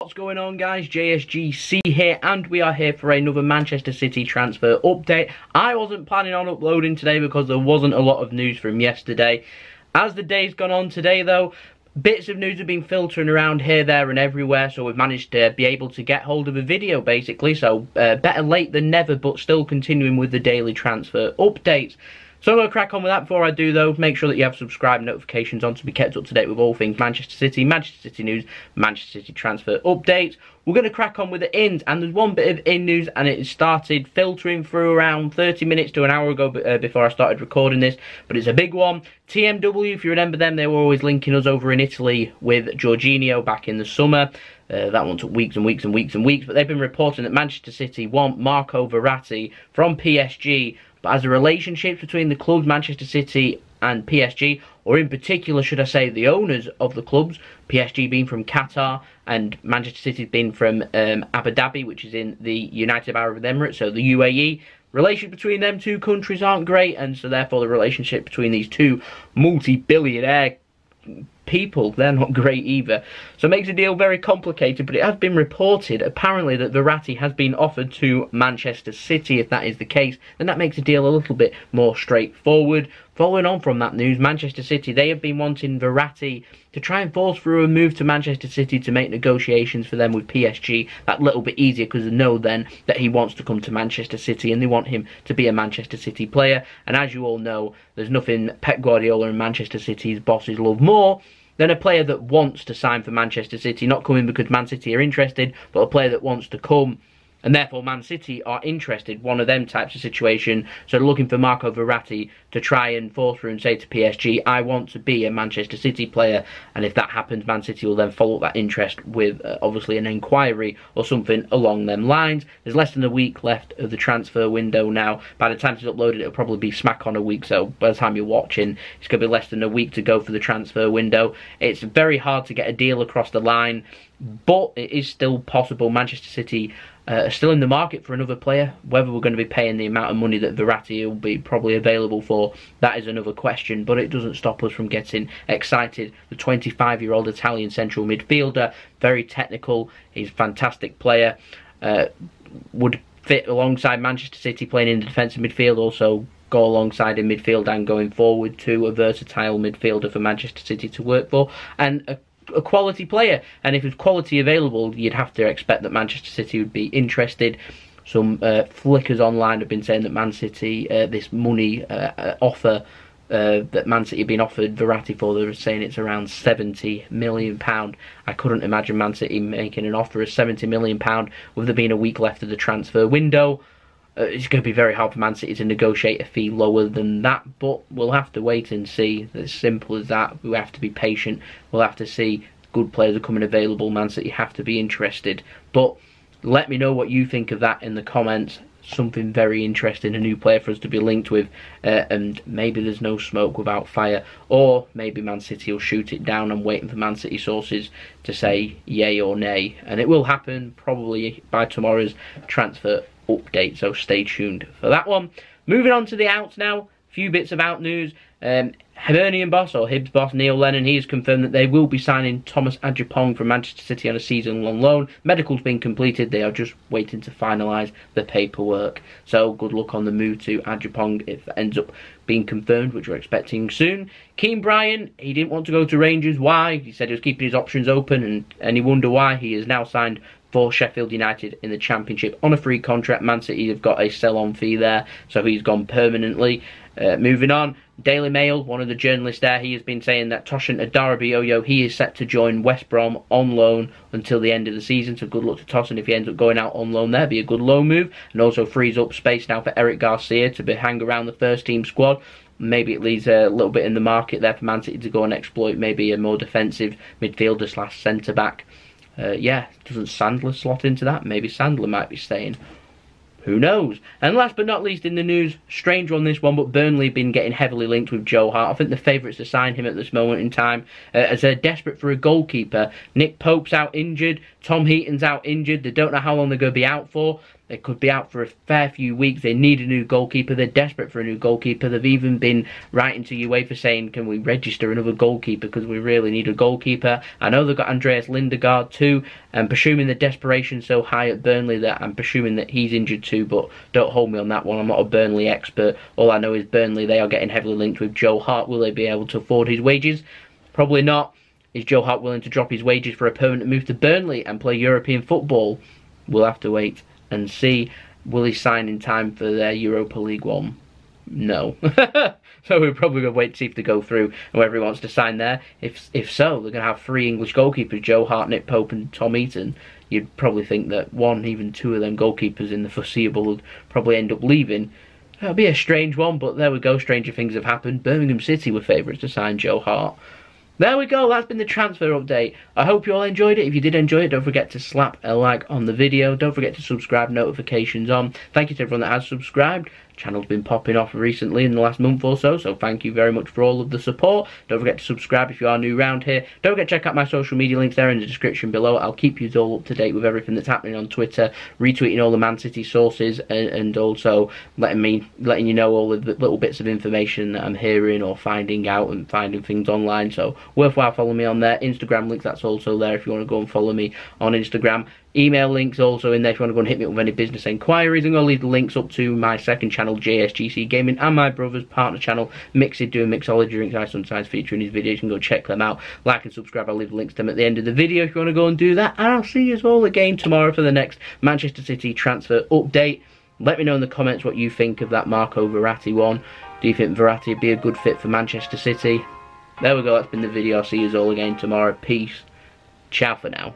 What's going on, guys? JSGC here, and we are here for another Manchester City transfer update. I wasn't planning on uploading today because there wasn't a lot of news from yesterday. As the day's gone on today, though, bits of news have been filtering around here, there and everywhere, so we've managed to be able to get hold of a video, basically. So, better late than never, but still continuing with the daily transfer updates. So I'm going to crack on with that. Before I do, though, make sure that you have subscribe notifications on to be kept up to date with all things Manchester City news, Manchester City transfer updates. We're going to crack on with the ins, and there's one bit of in news, and it started filtering through around 30 minutes to an hour ago before I started recording this, but it's a big one. TMW, if you remember them, they were always linking us over in Italy with Jorginho back in the summer. That one took weeks and weeks and weeks and weeks, but they've been reporting that Manchester City want Marco Verratti from PSG. But as the relationships between the clubs, Manchester City and PSG, or in particular, should I say, the owners of the clubs, PSG being from Qatar and Manchester City being from Abu Dhabi, which is in the United Arab Emirates, so the UAE, relations between them two countries aren't great, and so therefore the relationship between these two multi-billionaire people, they're not great either. So it makes the deal very complicated, but it has been reported, apparently, that Verratti has been offered to Manchester City. If that is the case, then that makes the deal a little bit more straightforward. Following on from that news, Manchester City, they have been wanting Verratti to try and force through a move to Manchester City to make negotiations for them with PSG that little bit easier, because they know then that he wants to come to Manchester City and they want him to be a Manchester City player. And as you all know, there's nothing Pep Guardiola and Manchester City's bosses love more than a player that wants to sign for Manchester City, not coming because Man City are interested, but a player that wants to come. And therefore Man City are interested, one of them types of situation. So they're looking for Marco Verratti to try and force through and say to PSG, I want to be a Manchester City player. And if that happens, Man City will then follow up that interest with obviously an inquiry or something along them lines. There's less than a week left of the transfer window now. By the time it's uploaded, it'll probably be smack on a week. So by the time you're watching, it's going to be less than a week to go for the transfer window. It's very hard to get a deal across the line, but it is still possible. Manchester City are still in the market for another player. Whether we're going to be paying the amount of money that Verratti will be probably available for, that is another question, but it doesn't stop us from getting excited. The 25-year-old Italian central midfielder, very technical, he's a fantastic player, would fit alongside Manchester City playing in the defensive midfield, also go alongside in midfield and going forward to a versatile midfielder for Manchester City to work for, and a quality player. And if there's quality available, you'd have to expect that Manchester City would be interested. Some flickers online have been saying that Man City, this money offer that Man City have been offered Verratti for, they're saying it's around £70 million. I couldn't imagine Man City making an offer of £70 million with there being a week left of the transfer window. It's going to be very hard for Man City to negotiate a fee lower than that, but we'll have to wait and see. It's simple as that. We have to be patient. We'll have to see. Good players are coming available. Man City have to be interested. But let me know what you think of that in the comments. Something very interesting, a new player for us to be linked with, and maybe there's no smoke without fire, or maybe Man City will shoot it down. I'm waiting for Man City sources to say yay or nay, and it will happen probably by tomorrow's transfer update, so stay tuned for that one. Moving on to the outs now, a few bits of out news. Hibernian boss, or Hibs boss, Neil Lennon, he has confirmed that they will be signing Tosin Adarabioyo from Manchester City on a season-long loan. Medical's been completed, they are just waiting to finalise the paperwork. So good luck on the move to Agyepong if it ends up being confirmed, which we're expecting soon. Kean Bryan, he didn't want to go to Rangers. Why? He said he was keeping his options open, and any wonder why? He is now signed for Sheffield United in the Championship on a free contract. Man City have got a sell-on fee there, so he's gone permanently. Moving on, Daily Mail, one of the journalists there, he has been saying that Tosin Adarabioyo, he is set to join West Brom on loan until the end of the season, so good luck to Tosin if he ends up going out on loan there. Be a good loan move, and also frees up space now for Eric Garcia to hang around the first team squad. Maybe it leaves a little bit in the market there for Man City to go and exploit maybe a more defensive midfielder slash centre-back. Yeah, doesn't Sandler slot into that? Maybe Sandler might be staying. Who knows? And last but not least in the news, strange on this one, but Burnley have been getting heavily linked with Joe Hart. I think the favourites to sign him at this moment in time, as they're desperate for a goalkeeper. Nick Pope's out injured. Tom Heaton's out injured. They don't know how long they're going to be out for. They could be out for a fair few weeks. They need a new goalkeeper. They're desperate for a new goalkeeper. They've even been writing to UEFA saying, can we register another goalkeeper because we really need a goalkeeper. I know they've got Andreas Lindegaard too, and presuming the desperation so high at Burnley that I'm presuming that he's injured too, but don't hold me on that one. I'm not a Burnley expert. All I know is Burnley, they are getting heavily linked with Joe Hart. Will they be able to afford his wages? Probably not. Is Joe Hart willing to drop his wages for a permanent move to Burnley and play European football? We'll have to wait and see. Will he sign in time for their Europa League one? No. So we're probably going to wait to see if they go through and whether he wants to sign there. If so, they're going to have 3 English goalkeepers, Joe Hart, Nick Pope and Tom Heaton. You'd probably think that 1, even 2 of them goalkeepers in the foreseeable would probably end up leaving. It'll be a strange one, but there we go. Stranger things have happened. Birmingham City were favourites to sign Joe Hart. There we go, that's been the transfer update. I hope you all enjoyed it. If you did enjoy it, don't forget to slap a like on the video. Don't forget to subscribe, notifications on. Thank you to everyone that has subscribed. Channel's been popping off recently in the last month or so thank you very much for all of the support. Don't forget to subscribe if you are new around here. Don't forget to check out my social media links there in the description below. I'll keep you all up to date with everything that's happening on Twitter, retweeting all the Man City sources, and also letting you know all of the little bits of information that I'm hearing or finding out and finding things online. So worthwhile following me on there. Instagram links, that's also there if you want to go and follow me on Instagram. Email links also in there if you want to go and hit me up with any business enquiries. I'm going to leave the links up to my second channel, JSGC Gaming, and my brother's partner channel, Mixed, doing mixology drinks I sometimes feature in his videos. You can go check them out. Like and subscribe. I'll leave the links to them at the end of the video if you want to go and do that. And I'll see you all again tomorrow for the next Manchester City transfer update. Let me know in the comments what you think of that Marco Verratti one. Do you think Verratti would be a good fit for Manchester City? There we go. That's been the video. I'll see you all again tomorrow. Peace. Ciao for now.